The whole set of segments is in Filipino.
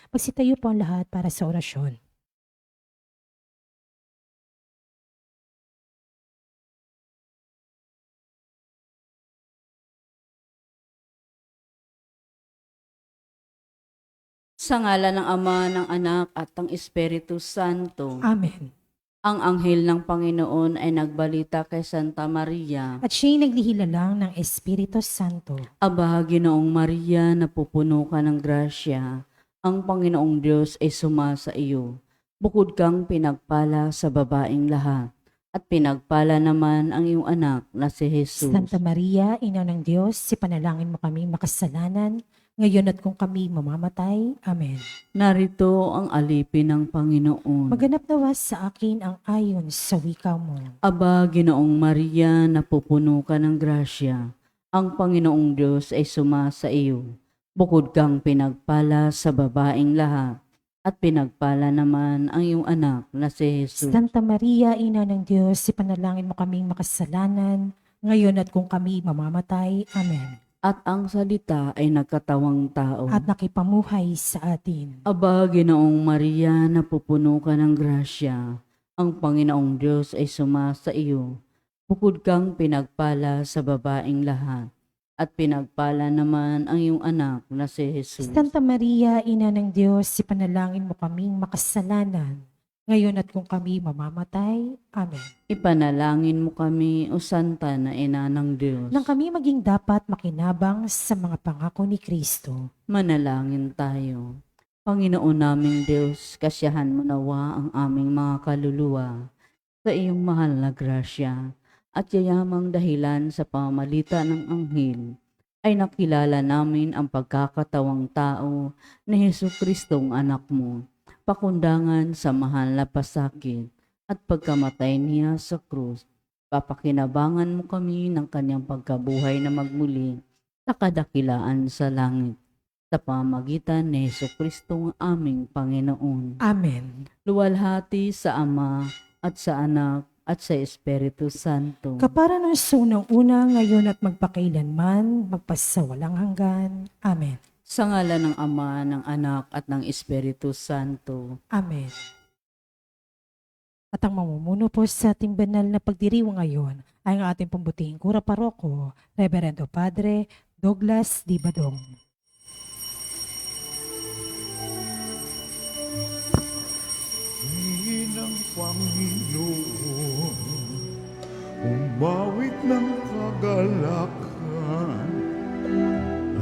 Magsitayo po ang lahat para sa orasyon. Sa ngalan ng Ama, ng Anak, at ng Espiritu Santo. Amen. Ang anghel ng Panginoon ay nagbalita kay Santa Maria. At siya'y naglihila ng Espiritu Santo. Aba, Ginoong Maria, napupuno ka ng grasya. Ang Panginoong Diyos ay sumasa iyo. Bukod kang pinagpala sa babaeng lahat. At pinagpala naman ang iyong anak na si Jesus. Santa Maria, Ina ng Diyos, sipanalangin mo kami makasalanan, ngayon at kung kami mamamatay. Amen. Narito ang alipin ng Panginoon. Maganap nawa sa akin ang ayon sa wika mo. Aba, Ginoong Maria, napupuno ka ng grasya. Ang Panginoong Diyos ay sumasa iyo. Bukod kang pinagpala sa babaeng lahat, at pinagpala naman ang iyong anak na si Jesus. Santa Maria, Ina ng Diyos, sipanalangin mo kaming makasalanan, ngayon at kung kami mamamatay. Amen. At ang salita ay nagkatawang tao. At nakipamuhay sa atin. Aba, Ginoong Maria, napupuno ka ng grasya. Ang Panginoong Diyos ay sumasa iyo. Bukod kang pinagpala sa babaeng lahat, at pinagpala naman ang iyong anak na si Jesus. Santa Maria, Ina ng Diyos, sipanalangin mo kaming makasalanan, ngayon at kung kami mamamatay. Amen. Ipanalangin mo kami, O Santa na Ina ng Diyos. Nang kami maging dapat makinabang sa mga pangako ni Kristo. Manalangin tayo. Panginoon naming Diyos, kasiyahan mo nawa ang aming mga kaluluwa sa iyong mahal na grasya, at yayamang dahilan sa pamamagitan ng anghel ay nakilala namin ang pagkakatawang tao ni Jesucristong anak mo, pakundangan sa mahal na pasakit at pagkamatay niya sa krus. Papakinabangan mo kami ng kanyang pagkabuhay na magmuli sa kadakilaan sa langit, sa pamagitan ni Jesucristong aming Panginoon. Amen. Luwalhati sa Ama at sa Anak at sa Espiritu Santo. Kapara ng sunang una, ngayon at magpakailanman, magpasawalang hanggan. Amen. Sa ngalan ng Ama, ng Anak at ng Espiritu Santo. Amen. At ang mamumuno po sa ating banal na pagdiriwang ngayon ay ang ating pambutihing kura paroko, Reverendo Padre Douglas D. Badong. Ng Panginoon, umawit ng kagalakan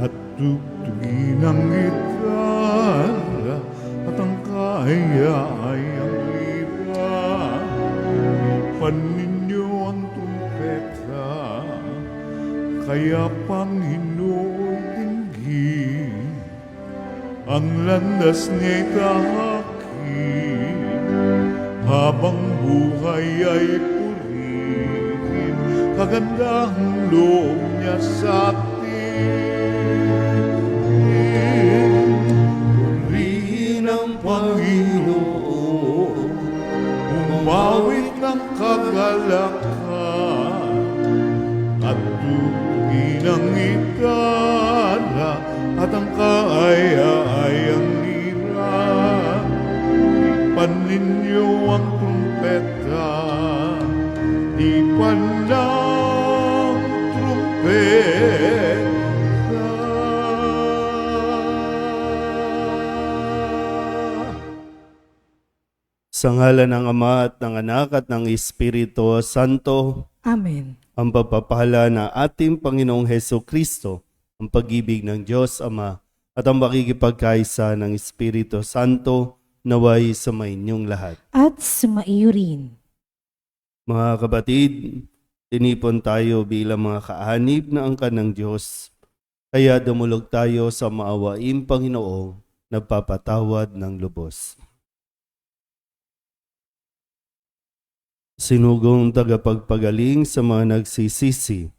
at tugtugin ang gitara at ang kaaya-ayang lira. Ipan ninyo ang trumpeta, kaya Panginoon dinggin ang landas niya'y tahakin. Habang buhay ay purihin, kagandahang loob niya sa atin. Purihin ang Panginoon, umawit ng kagalakan, at tugtugin ang gitara at ang kaaya-ayang lira. Ipan ninyo ang trumpeta, ipan ng trumpeta. Sa ngalan ng Ama at ng Anak at ng Espiritu Santo, Amen. ang pagpapala na ating Panginoong Heso Kristo, ang pag-ibig ng Diyos Ama, at ang makikipagkaisa ng Espiritu Santo, naway sa inyong lahat. At sumaiyo rin. Mga kapatid, tinipon tayo bilang mga kaanib na angkan ng Diyos. Kaya dumulog tayo sa maawaing Panginoong nagpapatawad ng lubos. Sinugong tagapagpagaling sa mga nagsisisi,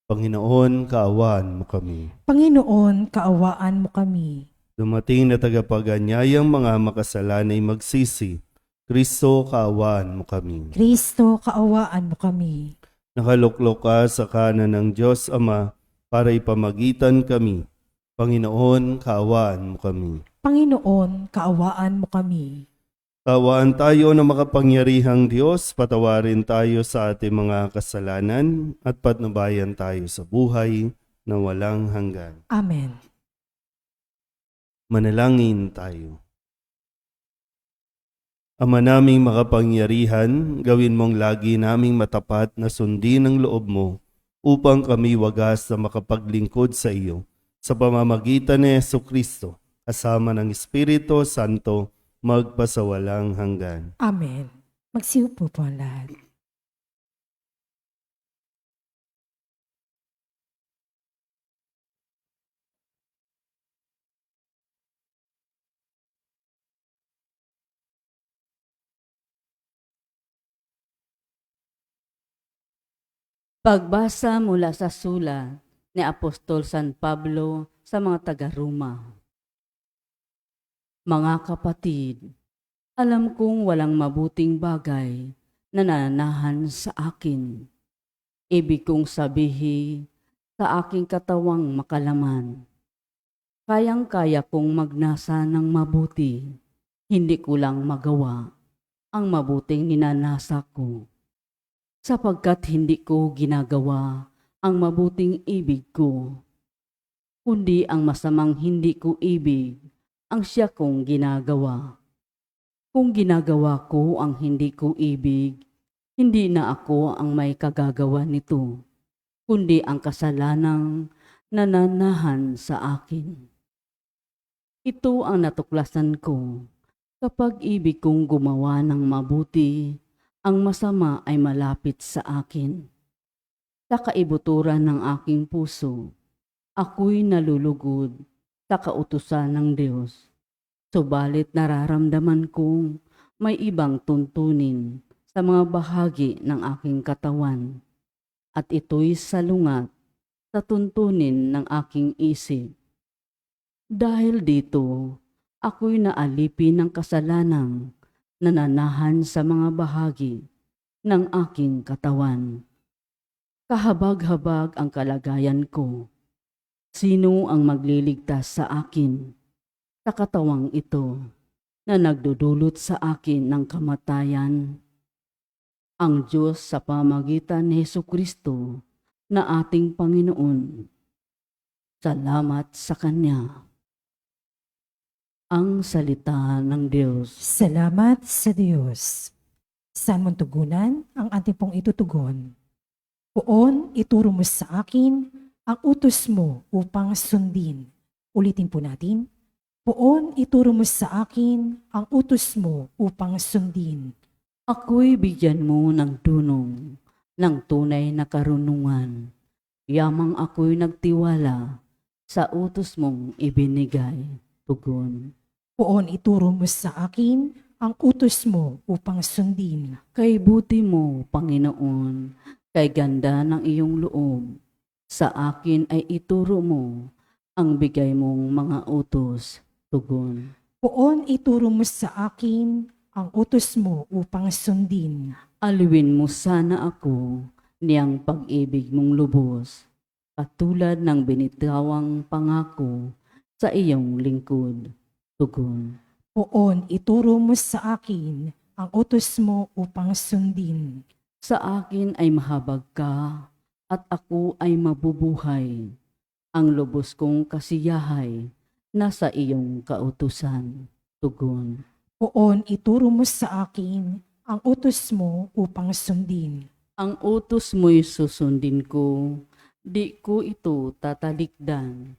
Panginoon, kaawaan mo kami. Panginoon, kaawaan mo kami. Dumating na tagapaganyayang mga makasalanay magsisi, Kristo, kaawaan mo kami. Kristo, kaawaan mo kami. Nakaluklok ka sa kanan ng Diyos Ama para ipamagitan kami. Panginoon, kaawaan mo kami. Panginoon, kaawaan mo kami. Tawaan tayo ng makapangyarihang Diyos, patawarin tayo sa ating mga kasalanan at patnubayan tayo sa buhay na walang hanggan. Amen. Manalangin tayo. Ama naming makapangyarihan, gawin mong lagi naming matapat na sundin ang loob mo upang kami wagas na makapaglingkod sa iyo sa pamamagitan ni Jesucristo, kasama ng Espiritu Santo, magpasawalang hanggan. Amen. Magsiupo po ang lahat. Pagbasa mula sa sulat ni Apostol San Pablo sa mga taga-Roma. Mga kapatid, alam kong walang mabuting bagay na nananahan sa akin. Ibig kong sabihin sa aking katawang makalaman. Kayang-kaya kong magnasa ng mabuti, hindi ko lang magawa ang mabuting ninanasa ko. Sapagkat hindi ko ginagawa ang mabuting ibig ko, kundi ang masamang hindi ko ibig ang siya kong ginagawa. Kung ginagawa ko ang hindi ko ibig, hindi na ako ang may kagagawa nito, kundi ang kasalanang nananahan sa akin. Ito ang natuklasan ko, kapag ibig kong gumawa ng mabuti, ang masama ay malapit sa akin. Sa kaibuturan ng aking puso, ako'y nalulugod sa kautusan ng Diyos. Subalit nararamdaman kong may ibang tuntunin sa mga bahagi ng aking katawan, at ito'y salungat sa tuntunin ng aking isip. Dahil dito, ako'y naalipin ng kasalanang nananahan sa mga bahagi ng aking katawan. Kahabag-habag ang kalagayan ko. Sino ang magliligtas sa akin sa katawang ito na nagdudulot sa akin ng kamatayan? Ang Diyos sa pamagitan ni Jesucristo na ating Panginoon. Salamat sa Kanya. Ang salita ng Diyos. Salamat sa Diyos. Saan mong tugunan ang ating pong itutugon? Poon, ituro mo sa akin ang utos mo upang sundin. Ulitin po natin. Poon, ituro mo sa akin ang utos mo upang sundin. Ako'y bigyan mo ng dunong, ng tunay na karunungan. Yamang ako'y nagtiwala sa utos mong ibinigay. Tugon. Poon, ituro mo sa akin ang utos mo upang sundin. Kay buti mo, Panginoon, kay ganda ng iyong loob, sa akin ay ituro mo ang bigay mong mga utos. Tugon. Poon, ituro mo sa akin ang utos mo upang sundin. Aliwin mo sana ako niyang pag-ibig mong lubos, katulad ng binitawang pangako sa iyong lingkod. Tugon. Poon, ituro mo sa akin ang utos mo upang sundin. Sa akin ay mahabag ka at ako ay mabubuhay. Ang lubos kong kasiyahay nasa iyong kautusan. Tugon. Poon, ituro mo sa akin ang utos mo upang sundin. Ang utos mo'y susundin ko, di ko ito tatalikdan.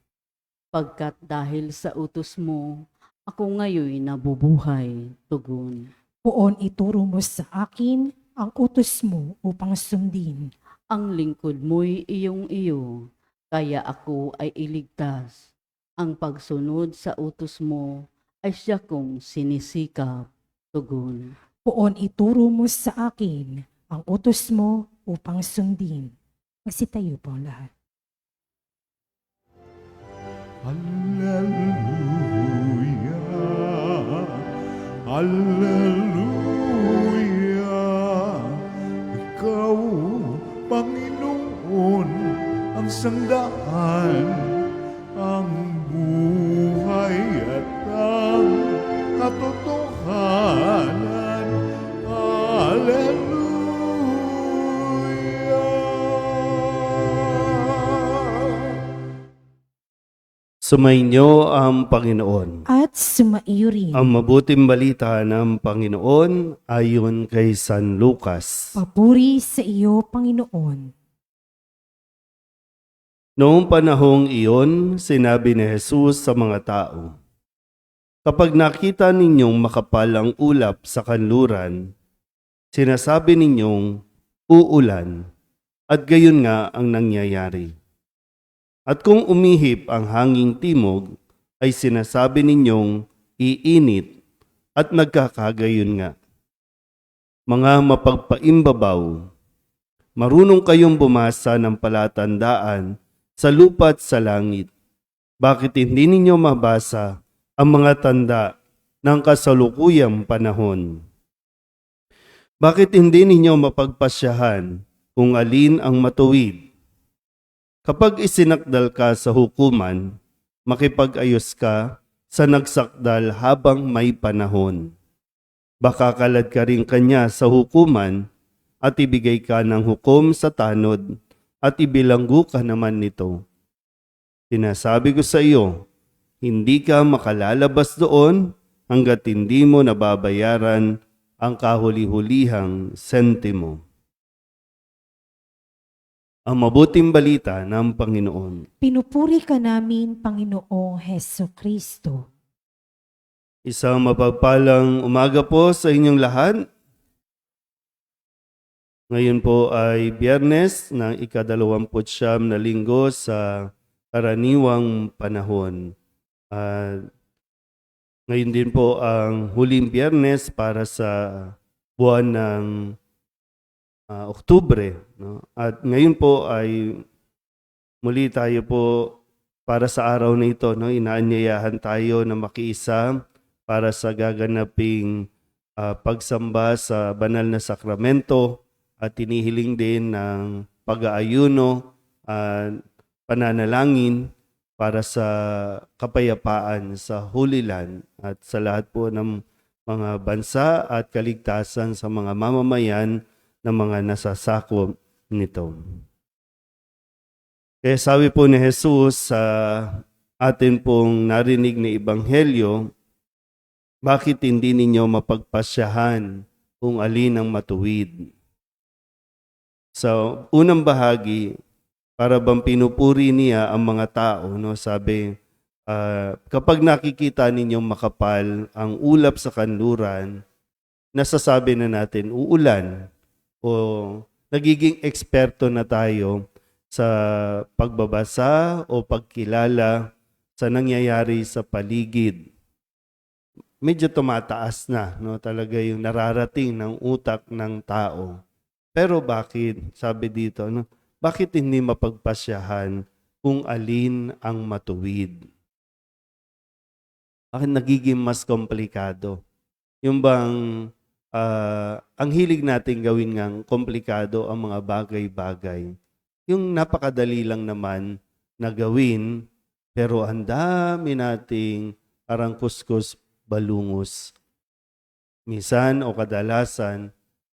Pagkat dahil sa utos mo, ako ngayon nabubuhay. Tugon. Poon, ituro mo sa akin ang utos mo upang sundin. Ang lingkod mo'y iyong-iyo, kaya ako ay iligtas. Ang pagsunod sa utos mo ay siya kong sinisikap. Tugon. Poon, ituro mo sa akin ang utos mo upang sundin. Magsitayo po ang lahat. Hallelujah, Hallelujah. Ikaw, Panginoon, ang sangdaan, ang buhay at katotohanan. Hallelujah. Sumainyo ang Panginoon. At sumaiyo rin. Ang mabuting balita ng Panginoon ayon kay San Lucas. Papuri sa iyo, Panginoon. Noong panahong iyon, sinabi ni Jesus sa mga tao, "Kapag nakita ninyong makapal ang ulap sa kanluran, sinasabi ninyong uulan, at gayon nga ang nangyayari. At kung umihip ang hanging timog, ay sinasabi ninyong iinit, at nagkakagayon nga. Mga mapagpaimbabaw, marunong kayong bumasa ng palatandaan sa lupa at sa langit. Bakit hindi ninyo mabasa ang mga tanda ng kasalukuyang panahon? Bakit hindi ninyo mapagpasyahan kung alin ang matuwid? Kapag isinakdal ka sa hukuman, makipag-ayos ka sa nagsakdal habang may panahon. Baka kalad ka rin kanya sa hukuman at ibigay ka ng hukom sa tanod at ibilanggo ka naman nito. Sinasabi ko sa iyo, hindi ka makalalabas doon hanggat hindi mo nababayaran ang kahuli-hulihang sentimo." Ang mabuting balita ng Panginoon. Pinupuri ka namin, Panginoong Heso Kristo. Isang mapagpalang umaga po sa inyong lahat. Ngayon po ay Biyernes ng ika-29 na linggo sa karaniwang panahon. Ngayon din po ang huling Biyernes para sa buwan ng Oktubre. No? At ngayon po ay muli tayo po para sa araw na ito. No? Inaanyayahan tayo na makiisa para sa gaganaping pagsamba sa banal na sakramento at tinihiling din ng pag-aayuno at pananalangin para sa kapayapaan sa Holy Land at sa lahat po ng mga bansa at kaligtasan sa mga mamamayan ng mga nasasakop nito. Kaya sabi po ni Jesus sa atin pong narinig na ebanghelyo, bakit hindi ninyo mapagpasyahan kung alin ang matuwid? Sa unang bahagi, para bang pinupuri niya ang mga tao, no? Sabi, kapag nakikita ninyong makapal ang ulap sa kanluran, nasasabi na natin uulan o nagiging eksperto na tayo sa pagbabasa o pagkilala sa nangyayari sa paligid. Medyo tumataas na, no? Talaga yung nararating ng utak ng tao. Pero bakit, sabi dito, no? Bakit hindi mapagpasyahan kung alin ang matuwid? Bakit nagiging mas komplikado? Yung bang ang hilig natin gawin ngang komplikado ang mga bagay-bagay. Yung napakadali lang naman na gawin, pero ang dami nating parang kuskus balungos. Minsan o kadalasan,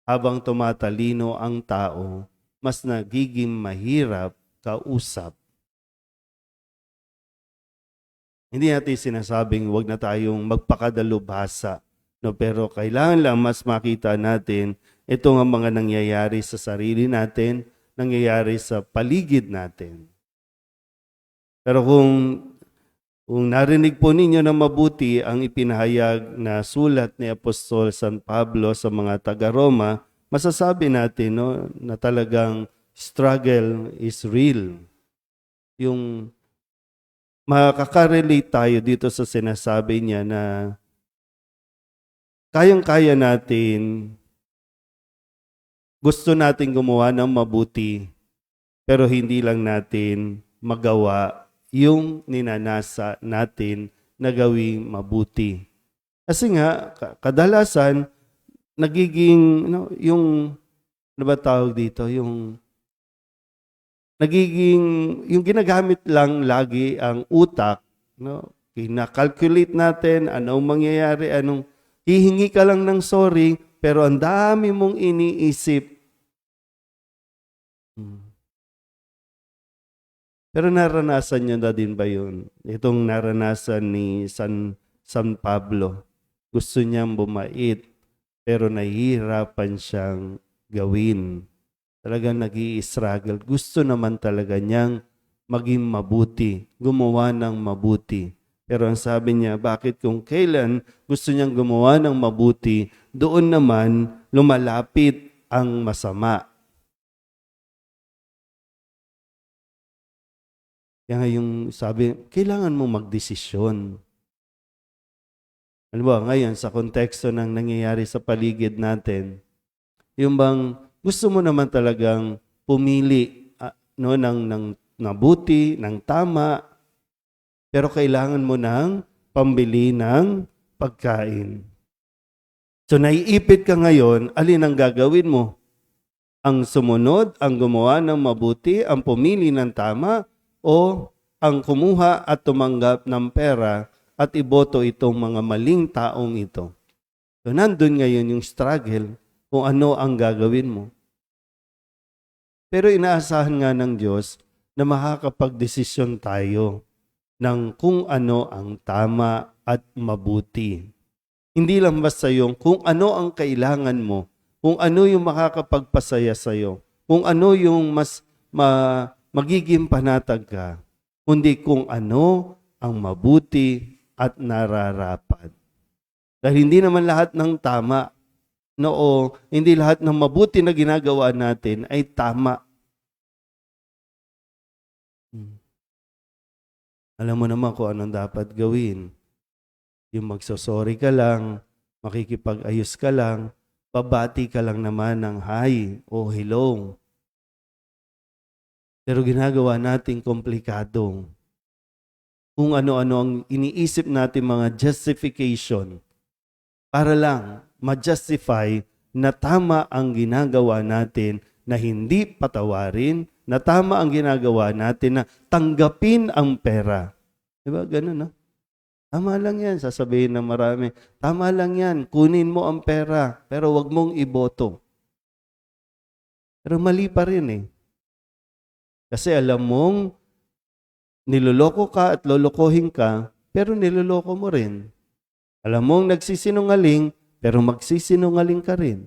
habang tumatalino ang tao, mas nagiging mahirap kausap. Hindi natin sinasabing wag na tayong magpakadalubhasa. No, pero kailangan lang mas makita natin ito ang mga nangyayari sa sarili natin, nangyayari sa paligid natin. Pero kung narinig po ninyo na mabuti ang ipinahayag na sulat ni Apostol San Pablo sa mga taga-Roma, masasabi natin, no, na talagang struggle is real. Yung makaka-relate tayo dito sa sinasabi niya na kayang-kaya natin, gusto natin gumawa ng mabuti, pero hindi lang natin magawa yung ninanasa natin na gawing mabuti. Kasi nga, kadalasan, nagiging, yung, ano ba tawag dito, yung ginagamit lang lagi ang utak, no, kinakalculate natin, anong mangyayari, hihingi ka lang ng sorry, pero ang dami mong iniisip. Pero naranasan nyo na din ba yun? Itong naranasan ni San Pablo. Gusto niyang bumait, pero nahihirapan siyang gawin. Talagang nag-i-struggle. Gusto naman talaga niyang maging mabuti, gumawa ng mabuti. Pero ang sabi niya, bakit kung kailan gusto niyang gumawa ng mabuti, doon naman lumalapit ang masama. Kaya nga yung sabi, kailangan mo magdesisyon. Ano ba, ngayon sa konteksto ng nangyayari sa paligid natin, yung bang gusto mo naman talagang pumili ng mabuti, ng tama, pero kailangan mo ng pambili ng pagkain. So naiipit ka ngayon, alin ang gagawin mo? Ang sumunod, ang gumawa ng mabuti, ang pumili ng tama, o ang kumuha at tumanggap ng pera at iboto itong mga maling taong ito? So nandun ngayon yung struggle kung ano ang gagawin mo. Pero inaasahan nga ng Diyos na makakapagdesisyon tayo ng kung ano ang tama at mabuti. Hindi lang basta yung kung ano ang kailangan mo, kung ano yung makakapagpasaya sa'yo, kung ano yung mas magiging panatag ka, kundi kung ano ang mabuti at nararapat. Dahil hindi naman lahat ng tama, hindi lahat ng mabuti na ginagawa natin ay tama. Alam mo naman kung anong dapat gawin. Yung magsosorry ka lang, makikipag-ayos ka lang, babati ka lang naman ng hi o hello. Pero ginagawa natin komplikado. Kung ano-ano ang iniisip natin mga justification para lang ma-justify na tama ang ginagawa natin na hindi patawarin, na tama ang ginagawa natin na tanggapin ang pera. Diba? Ganun, no? Tama lang yan. Sasabihin ng marami, tama lang yan. Kunin mo ang pera, pero wag mong iboto. Pero mali pa rin eh. Kasi alam mong niloloko ka at lolokohin ka, pero niloloko mo rin. Alam mong nagsisinungaling, pero magsisinungaling ka rin.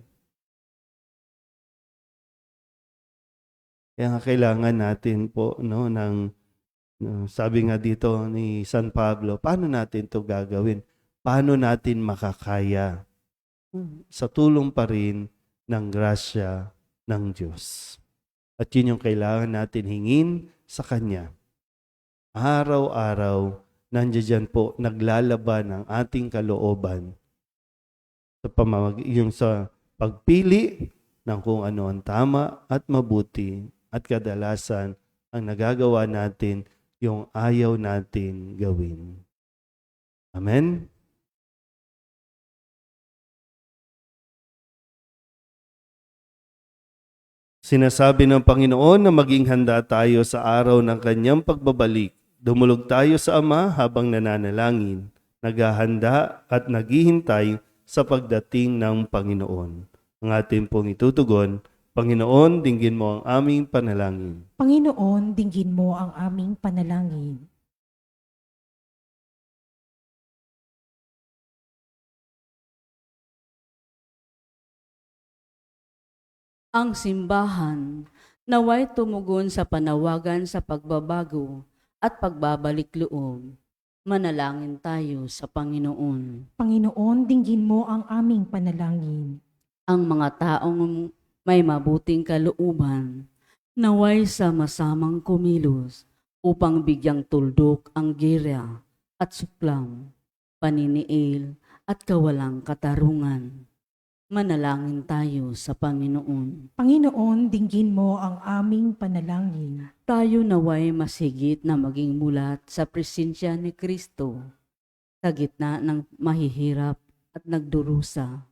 Kaya nga kailangan natin po sabi nga dito ni San Pablo, paano natin to gagawin? Paano natin makakaya? Sa tulong pa rin ng grasya ng Diyos. At yun yung kailangan natin hingin sa Kanya. Araw-araw, nandiyan po naglalaban ang ating kalooban sa pagpili ng kung ano ang tama at mabuti. At kadalasan, ang nagagawa natin yung ayaw natin gawin. Amen? Sinasabi ng Panginoon na maging handa tayo sa araw ng Kanyang pagbabalik. Dumulog tayo sa Ama habang nananalangin, naghahanda at naghihintay sa pagdating ng Panginoon. Ang ating pong itutugon, Panginoon, dinggin mo ang aming panalangin. Panginoon, dinggin mo ang aming panalangin. Ang simbahan naway tumugon sa panawagan sa pagbabago at pagbabalik loob. Manalangin tayo sa Panginoon. Panginoon, dinggin mo ang aming panalangin. Ang mga taong may mabuting kalooban, naway sama-samang kumilos upang bigyang tuldok ang girya at suklam, paniniil at kawalang katarungan. Manalangin tayo sa Panginoon. Panginoon, dinggin mo ang aming panalangin. Tayo naway mas higit na maging mulat sa presensya ni Kristo sa gitna ng mahihirap at nagdurusa.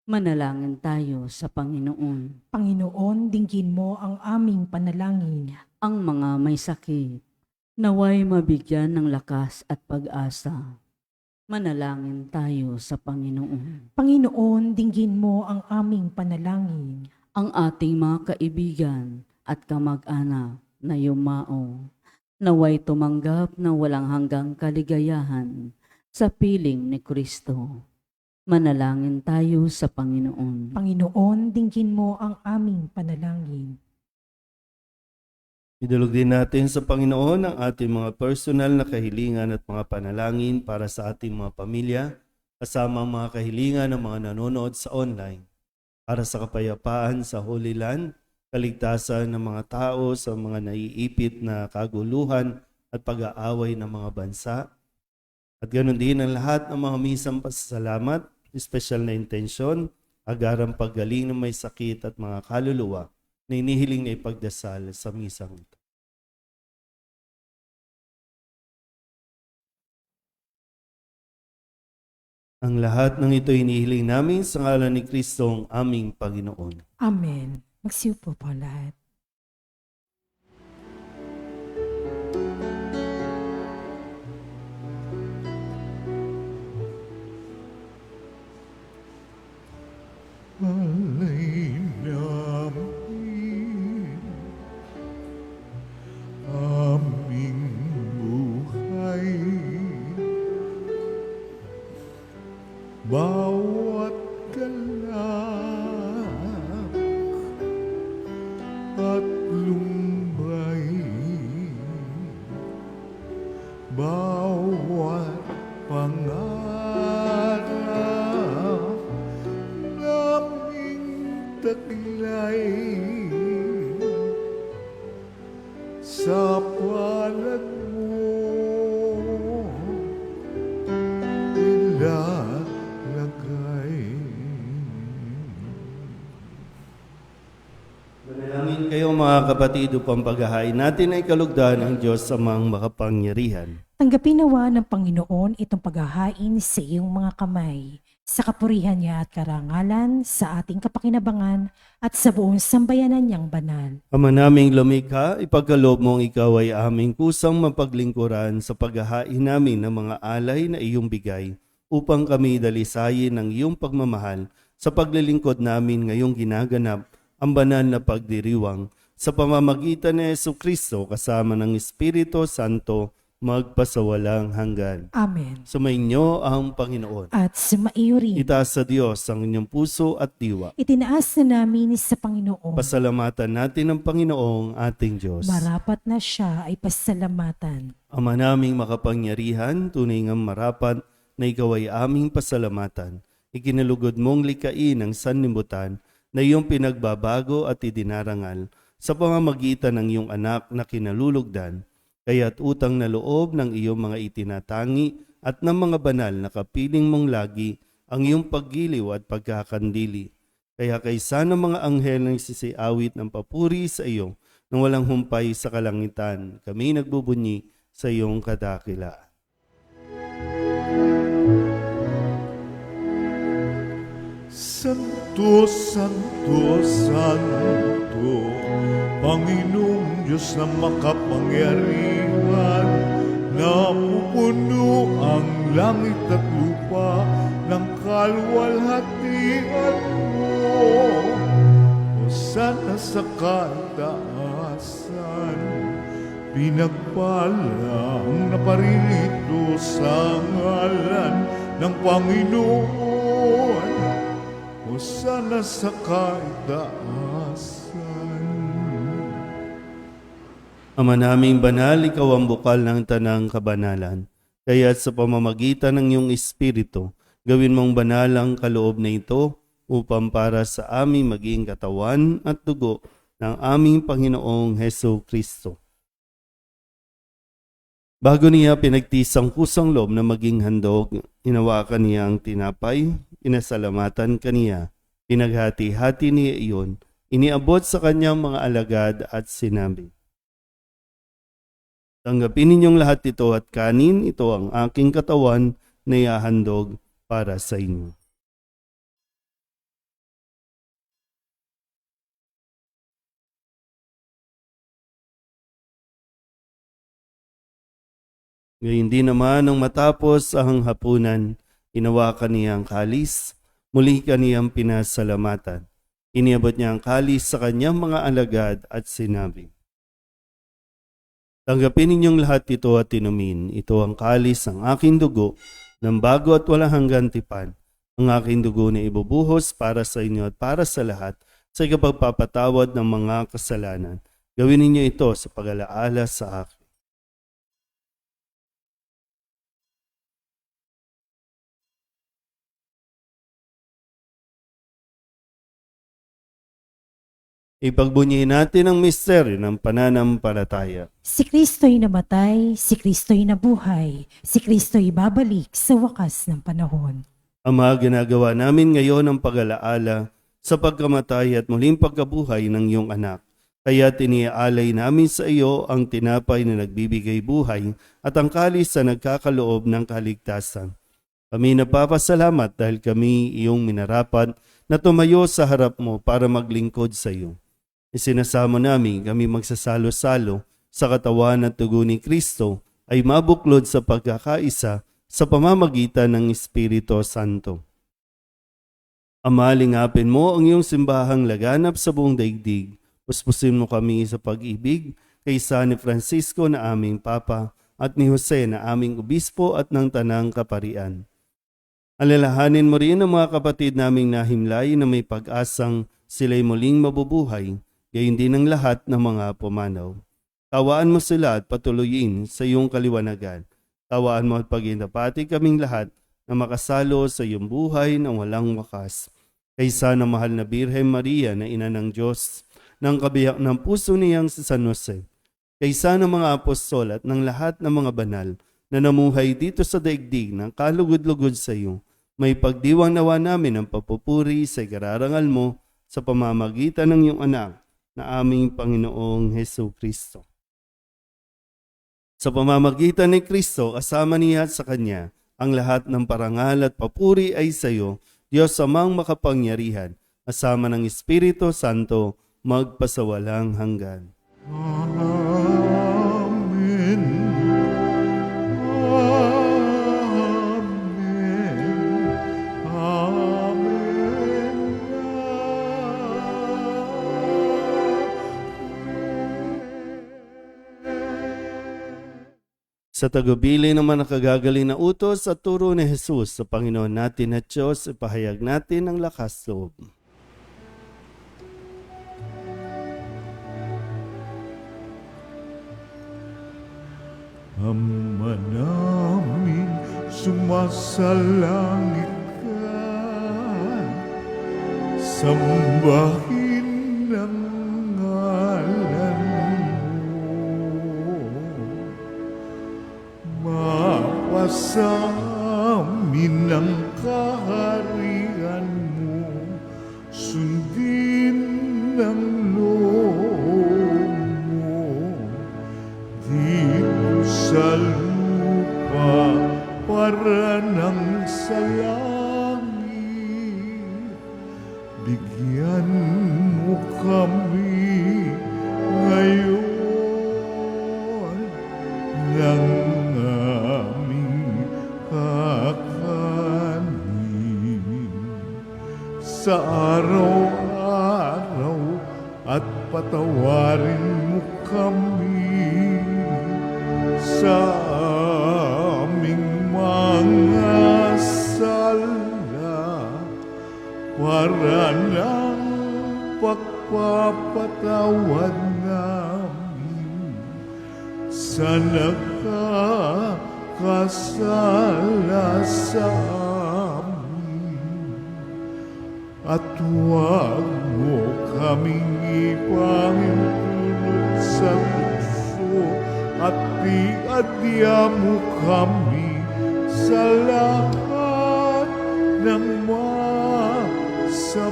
Manalangin tayo sa Panginoon. Panginoon, dinggin mo ang aming panalangin. Ang mga may sakit, Naway mabigyan ng lakas at pag-asa. Manalangin tayo sa Panginoon. Panginoon, dinggin mo ang aming panalangin. Ang ating mga kaibigan at kamag-anak na yumao, naway tumanggap ng walang hanggang kaligayahan sa piling ni Kristo. Manalangin tayo sa Panginoon. Panginoon, dinggin mo ang aming panalangin. Idulog din natin sa Panginoon ang ating mga personal na kahilingan at mga panalangin para sa ating mga pamilya, kasama ang mga kahilingan ng mga nanonood sa online, para sa kapayapaan sa Holy Land, kaligtasan ng mga tao sa mga naiipit na kaguluhan at pag-aaway ng mga bansa, at ganoon din ang lahat ng mga misang pasasalamat, espesyal na intensyon, agarang paggaling ng may sakit at mga kaluluwa na inihiling na ipagdasal sa misang ito. Ang lahat ng ito inihiling namin sa ngalan ni Kristong aming Panginoon. Amen. Magsiupo po lahat. alay namin aming buhay. Bawat galak at lumbay, bawat pangarap naming taglay sa palad mo ilalagay. Manalangin kayo mga kapatid upang paghahain natin ay kalugdan ng Diyos sa mga makapangyarihan. Tanggapin nawa ng Panginoon itong paghahain sa iyong mga kamay, sa kapurihan niya at karangalan, sa ating kapakinabangan at sa buong sambayanan niyang banal. Ama naming lumikha, ipagkaloob mong ikaw ay aming kusang mapaglingkuran sa paghahain namin ng mga alay na iyong bigay upang kami dalisayin ng iyong pagmamahal sa paglilingkod namin ngayong ginaganap ang banal na pagdiriwang sa pamamagitan ni Jesucristo kasama ng Espiritu Santo magpasawalang hanggan. Amen. Sumainyo ang Panginoon. At sumaiyo rin. Itaas sa Diyos ang inyong puso at diwa. Itinaas na namin sa Panginoon. Pasalamatan natin ang Panginoong ating Diyos. Marapat na siya ay pasalamatan. Ama naming makapangyarihan, tunay ngang marapat na ikaw ay aming pasalamatan. Ikinalugod mong likain ang sanlibutan na iyong pinagbabago at idinarangal sa pamamagitan ng iyong anak na kinalulugdan. Kaya't utang na loob ng iyong mga itinatangi at ng mga banal na kapiling mong lagi ang iyong paggiliw at pagkakandili. Kaya kaysa ng mga anghel na sisiawit ng papuri sa iyo nang walang humpay sa kalangitan, kami nagbubunyi sa iyong kadakilaan. Santo, Santo, Santo, Panginoong Diyos na makapangyarihan, napupuno ang langit at lupa ng kalwalhatian mo. Hosana sa kataasan, pinagpalang naparirito sa ngalan ng Panginoon. Hosana sa kaitaasan. Ama naming banal, ikaw ang bukal ng tanang kabanalan. Kaya't sa pamamagitan ng iyong Espiritu, gawin mong banal ang kaloob na ito upang para sa aming maging katawan at dugo ng aming Panginoong Heso Kristo. Bago niya pinagtisang kusang loob na maging handog, hinawakan niya ang tinapay, inasalamatan kaniya, pinaghati-hati niya iyon, iniabot sa kanyang mga alagad at sinabi, "Tanggapin ninyong lahat ito at kanin, ito ang aking katawan na ihahandog para sa inyo." Ngayon din naman nang matapos ang hapunan, hinawakan niya ang kalis, muli kaniyang pinasalamatan. Iniabot niya ang kalis sa kanyang mga alagad at sinabi, "Tanggapin ninyong lahat ito at inumin. Ito ang kalis ng aking dugo, ng bago at walang hanggang tipan. Ang aking dugo na ibubuhos para sa inyo at para sa lahat sa ikapagpapatawad ng mga kasalanan. Gawin ninyo ito sa pag-alaala sa akin." Ipagbunyihin natin ang misteryo ng pananampalataya. Si Kristo'y namatay, si Kristo'y nabuhay, si Kristo'y babalik sa wakas ng panahon. Ama, ginagawa namin ngayon ang pag-alaala sa pagkamatay at muling pagkabuhay ng iyong anak. Kaya tiniaalay namin sa iyo ang tinapay na nagbibigay buhay at ang kalis na nagkakaloob ng kaligtasan. Kami napapasalamat dahil kami iyong minarapat na tumayo sa harap mo para maglingkod sa iyo. Isinasamo namin kami magsasalo-salo sa katawan at dugo ni Kristo ay mabuklod sa pagkakaisa sa pamamagitan ng Espiritu Santo. Ama, lingapin mo ang iyong simbahang laganap sa buong daigdig. Puspusin mo kami sa pag-ibig kay San Francisco na aming Papa at ni Jose na aming Obispo at ng Tanang Kaparian. Alalahanin mo rin ang mga kapatid naming nahimlay na may pag-asang sila'y muling mabubuhay, gayon din ang lahat ng mga pumanaw. Tawaan mo sila at patuloyin sa iyong kaliwanagan. Tawaan mo at pag-inapati kaming lahat na makasalo sa iyong buhay ng walang wakas. Kaysa ng mahal na Birhen Maria na ina ng Diyos, ng kabiyak ng puso niyang si San Jose, kaysa ng mga apostol at ng lahat ng mga banal na namuhay dito sa daigdig ng kalugod-lugod sa iyo, may pagdiwang nawa namin ang papupuri sa ikararangal mo sa pamamagitan ng iyong anak na aming Panginoong Hesu Kristo. Sa pamamagitan ni Kristo, kasama niya at sa Kanya, ang lahat ng parangal at papuri ay sa iyo, Diyos amang makapangyarihan, kasama ng Espiritu Santo, magpasawalang hanggan. Amen. Amen. Sa tagubili naman ang kagagaling na utos at turo ni Jesus sa Panginoon natin at Diyos, ipahayag natin ang lakas loob. Ama namin, sumasalangit ka, sambahin ang ngalan mo. Mapasamin ang kaharian mo, sundin ang loob mo. Dito sa lupa para nang sa langit, bigyan mo kami ngayon ng aming kakanin sa araw-araw at patawarin mo kami sa aming mga sala para ng pagpapatawad namin sa nakakasala sa amin. At huwag mo kaming ipahintulot sa tukso at iadya mo kami sa lahat ng masama.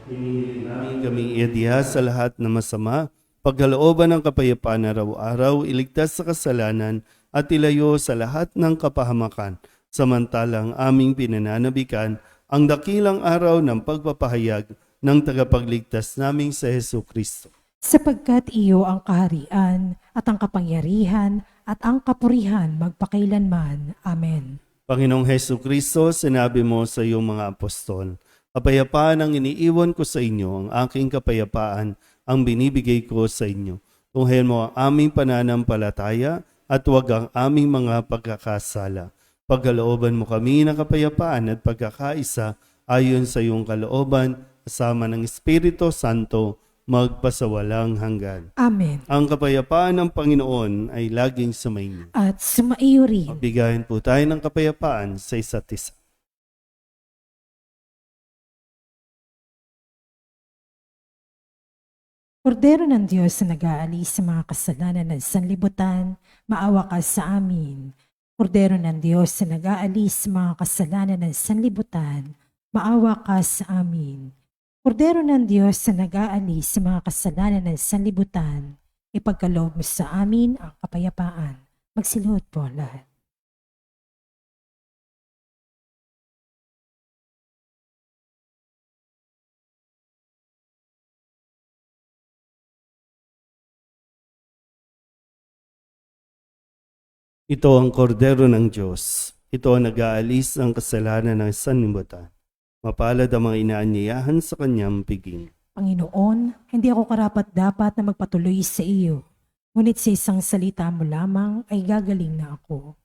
Hinihingin namin kami iadya sa lahat ng masama, pagkalooban ng kapayapaan araw-araw, iligtas sa kasalanan at ilayo sa lahat ng kapahamakan, samantalang aming pinananabikan ang dakilang araw ng pagpapahayag ng tagapagligtas naming sa Hesu Kristo. Sapagkat iyo ang kaharian at ang kapangyarihan at ang kapurihan magpakailanman. Amen. Panginoong Hesus Kristo, sinabi mo sa iyong mga apostol, kapayapaan ang iniiwan ko sa inyo, ang aking kapayapaan ang binibigay ko sa inyo. Tunghayan mo ang aming pananampalataya at huwag ang aming mga pagkakasala. Pagkalooban mo kami ng kapayapaan at pagkakaisa ayon sa iyong kalooban, kasama ng Espiritu Santo, magpasawalang hanggan. Amen. Ang kapayapaan ng Panginoon ay laging sumainyo. At sumaiyo rin. Magbigayan po tayo ng kapayapaan sa isa't isa. Kordero ng Diyos na nag-aalis sa mga kasalanan ng sanlibutan, maawa ka sa amin. Kordero ng Diyos na nag-aalis sa mga kasalanan ng sanlibutan, maawa ka sa amin. Kordero ng Diyos na nag-aalis sa mga kasalanan ng sanlibutan, ipagkaloob mo sa amin ang kapayapaan. Magsiluhod po lahat. Ito ang kordero ng Diyos. Ito ang nag-aalis ng kasalanan ng sanlibutan. Mapalad ang mga inaanyayahan sa kanyang piging. Panginoon, hindi ako karapat-dapat na magpatuloy sa iyo, ngunit sa isang salita mo lamang ay gagaling na ako.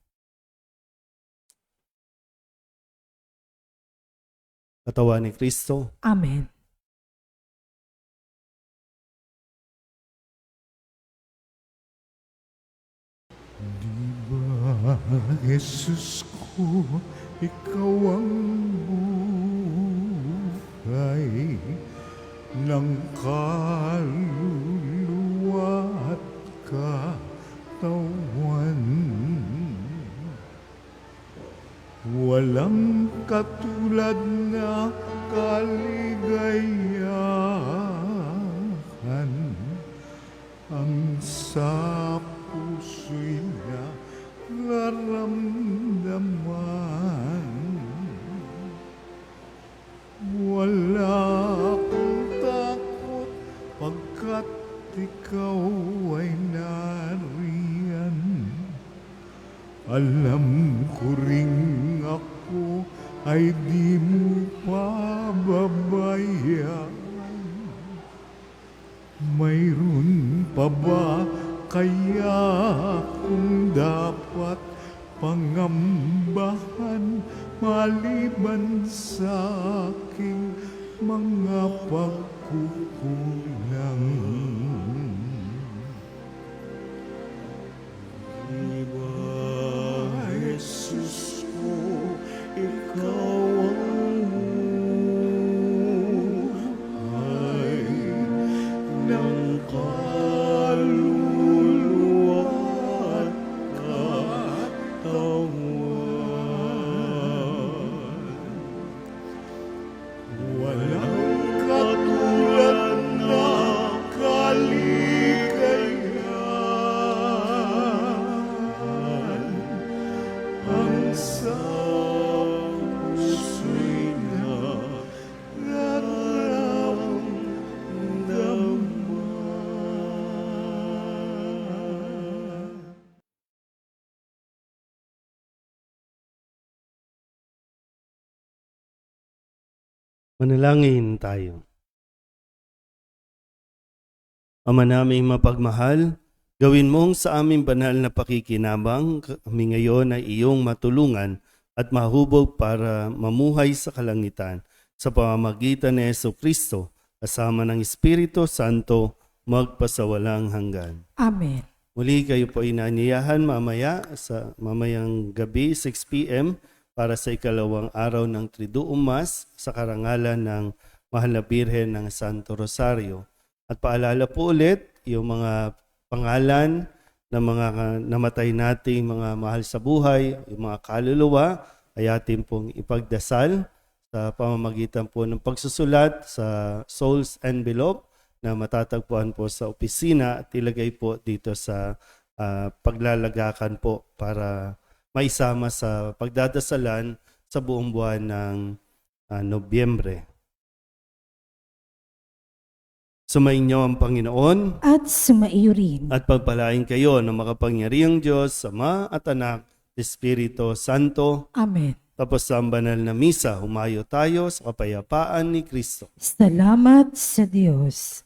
Katawan ni Kristo, Amen. Jesus ko, ikaw ang buhay ng kaluluwa at katawan. Walang katulad na kaligayahan ang sa puso'y naramdaman. Wala akong takot pagkat ikaw ay nariyan. Alam ko ring ako ay di mo pababayaan. Mayroon pa ba kaya kung dapat pangambahan maliban sa aking mga pagkukulang? Diba, Jesus ko, ikaw ang buhay ng kaluluwa at katawan. Walang katulad na kaligayahan ang sa puso'y nararamdaman. manalangin tayo. Ama naming mapagmahal, gawin mong sa aming banal na pakikinabang, kami ngayon ay iyong matulungan at mahubog para mamuhay sa kalangitan sa pamamagitan ni Jesucristo kasama ng Espiritu Santo magpasawalang hanggan. Amen. Muli kayo po inaanyayahan mamayang gabi 6 p.m. para sa ikalawang araw ng Triduum Mass sa karangalan ng Mahal na Birhen ng Santo Rosario. At paalala po ulit yung mga pangalan ng mga namatay nating mga mahal sa buhay, yung mga kaluluwa, ay atin pong ipagdasal sa pamamagitan po ng pagsusulat sa Souls Envelope na matatagpuan po sa opisina at ilagay po dito sa paglalagakan po para maisama sa pagdadasalan sa buong buwan ng Nobyembre. Sumainyo ang Panginoon At sumaiyo rin. at pagpalain kayo ng makapangyarihang Diyos, Ama at Anak, Espiritu Santo. Amen. Tapos sa banal na misa, humayo tayo sa kapayapaan ni Kristo. Salamat sa Diyos.